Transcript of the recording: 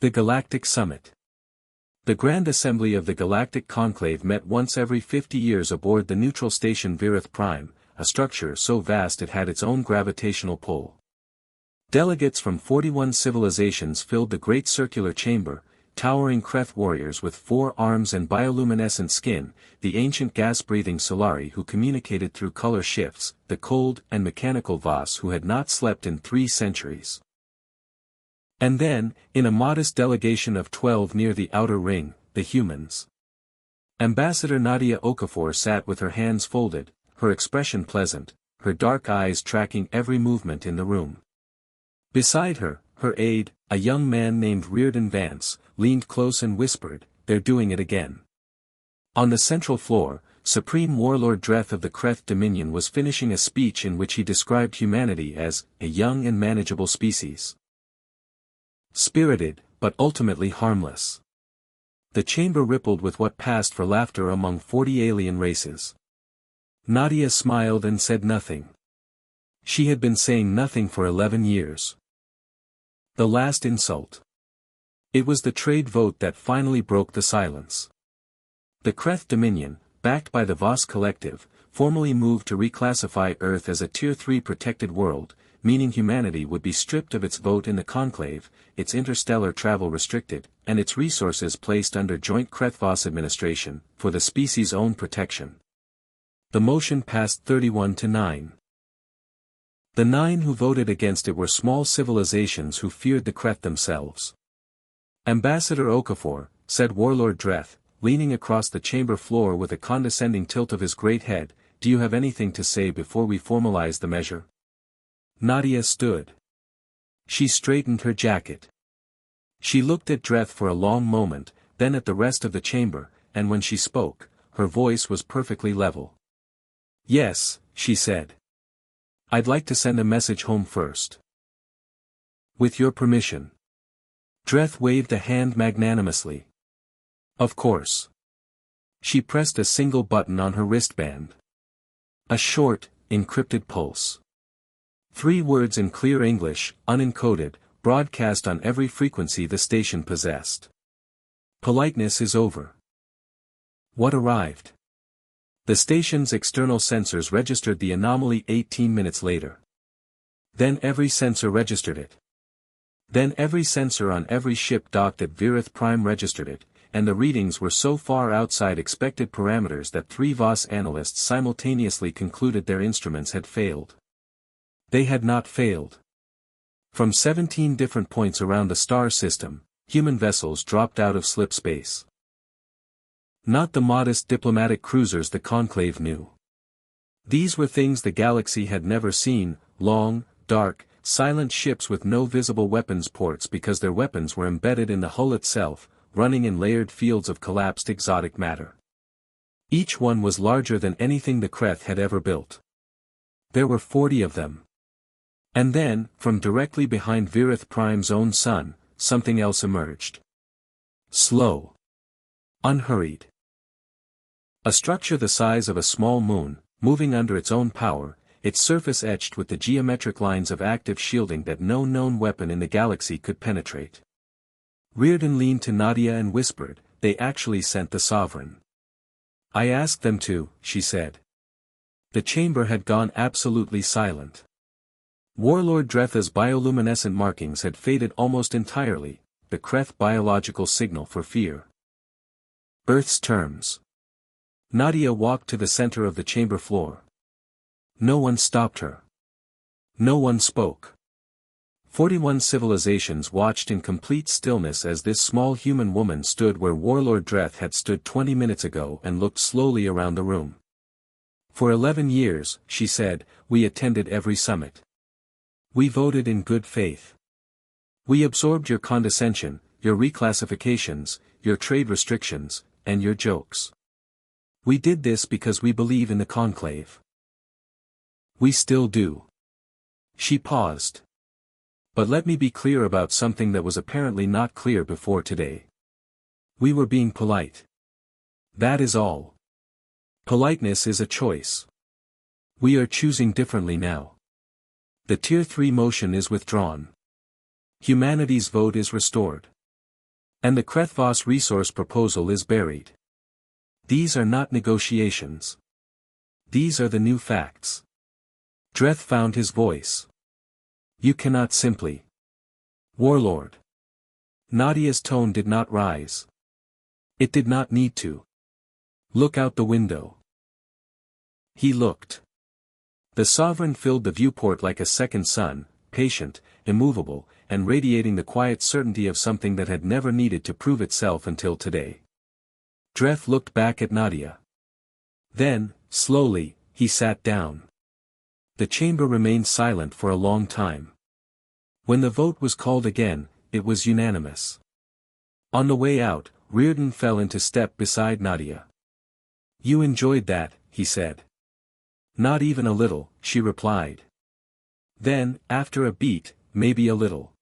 The Galactic Summit. The Grand Assembly of the Galactic Conclave met once every 50 years aboard the neutral station Virith Prime, a structure so vast it had its own gravitational pull. Delegates from 41 civilizations filled the great circular chamber, towering Kreth warriors with 4 arms and bioluminescent skin, the ancient gas-breathing Solari who communicated through color shifts, the cold and mechanical Voss who had not slept in 3 centuries. And then, in a modest delegation of 12 near the outer ring, the humans. Ambassador Nadia Okafor sat with her hands folded, her expression pleasant, her dark eyes tracking every movement in the room. Beside her, her aide, a young man named Reardon Vance, leaned close and whispered, "They're doing it again." On the central floor, Supreme Warlord Dreth of the Kreth Dominion was finishing a speech in which he described humanity as a young and manageable species. Spirited, but ultimately harmless. The chamber rippled with what passed for laughter among 40 alien races. Nadia smiled and said nothing. She had been saying nothing for 11 years. The last insult. It was the trade vote that finally broke the silence. The Kreth Dominion, backed by the Voss Collective, formally moved to reclassify Earth as a Tier 3 protected world, meaning humanity would be stripped of its vote in the conclave, its interstellar travel restricted, and its resources placed under joint Kreth-Voss administration, for the species' own protection. The motion passed 31 to 9. The 9 who voted against it were small civilizations who feared the Kreth themselves. Ambassador Okafor, said Warlord Dreth, leaning across the chamber floor with a condescending tilt of his great head, "Do you have anything to say before we formalize the measure?" Nadia stood. She straightened her jacket. She looked at Dreth for a long moment, then at the rest of the chamber, and when she spoke, her voice was perfectly level. "Yes," she said. "I'd like to send a message home first. With your permission." Dreth waved a hand magnanimously. "Of course." She pressed a single button on her wristband. A short, encrypted pulse. 3 words in clear English, unencoded, broadcast on every frequency the station possessed. "Politeness is over." What arrived? The station's external sensors registered the anomaly 18 minutes later. Then every sensor registered it. Then every sensor on every ship docked at Virith Prime registered it, and the readings were so far outside expected parameters that 3 Voss analysts simultaneously concluded their instruments had failed. They had not failed. From 17 different points around the star system, human vessels dropped out of slip space. Not the modest diplomatic cruisers the Conclave knew. These were things the galaxy had never seen, long, dark, silent ships with no visible weapons ports because their weapons were embedded in the hull itself, running in layered fields of collapsed exotic matter. Each one was larger than anything the Kreth had ever built. There were 40 of them. And then, from directly behind Virith Prime's own sun, something else emerged. Slow. Unhurried. A structure the size of a small moon, moving under its own power, its surface etched with the geometric lines of active shielding that no known weapon in the galaxy could penetrate. Reardon leaned to Nadia and whispered, "They actually sent the Sovereign." "I asked them to," she said. The chamber had gone absolutely silent. Warlord Dretha's bioluminescent markings had faded almost entirely, the Kreth biological signal for fear. Earth's terms. Nadia walked to the center of the chamber floor. No one stopped her. No one spoke. 41 civilizations watched in complete stillness as this small human woman stood where Warlord Dreth had stood 20 minutes ago and looked slowly around the room. "For 11 years," she said, "we attended every summit. We voted in good faith. We absorbed your condescension, your reclassifications, your trade restrictions, and your jokes. We did this because we believe in the conclave. We still do." She paused. "But let me be clear about something that was apparently not clear before today. We were being polite. That is all. Politeness is a choice. We are choosing differently now. The Tier 3 motion is withdrawn. Humanity's vote is restored. And the Krethvos resource proposal is buried. These are not negotiations. These are the new facts. Dreth found his voice. You cannot simply. Warlord. Nadia's tone did not rise. It did not need to. Look out the window. He looked. The sovereign filled the viewport like a second sun, patient, immovable, and radiating the quiet certainty of something that had never needed to prove itself until today. Dreth looked back at Nadia. Then, slowly, he sat down. The chamber remained silent for a long time. When the vote was called again, it was unanimous. On the way out, Reardon fell into step beside Nadia. You enjoyed that, he said. Not even a little, she replied. Then, after a beat, maybe a little.